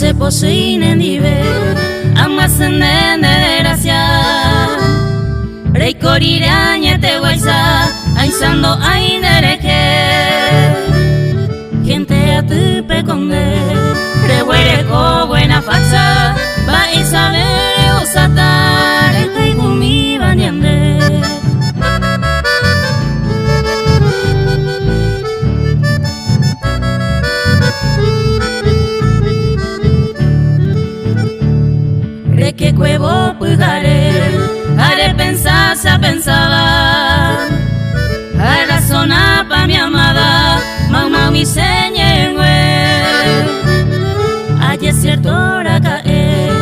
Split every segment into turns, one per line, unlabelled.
se poseen dibe amazen den desgracia reikorirean te guaiza aizando ainereke gente atupe conde reguereko buena facha ba isabere osatar eta igumi baniende que cuevo pugare haré pensaba a razona pa mi amada mamá mi señengüe allí es cierto hora caer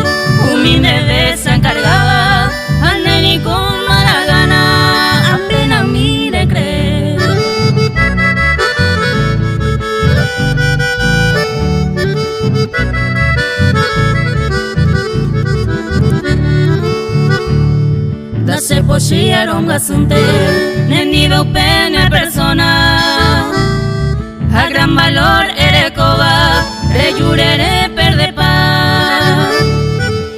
humilde se encargaba al neni con mala gana apenas mire creer se posieron gasunte nendido pene persona a gran valor erecoba reyurere perde paz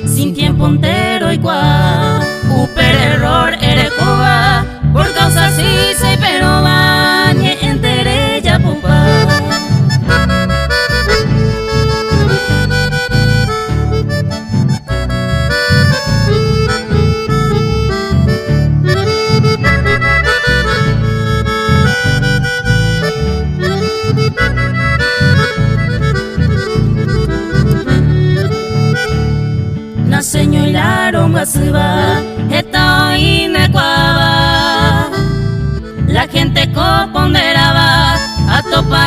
sin tiempo entero y cuá uper error erecoba por causa así se pero va ni entere ya pupa señor hilaron guasuba eta inecuaba la gente coponderaba a topa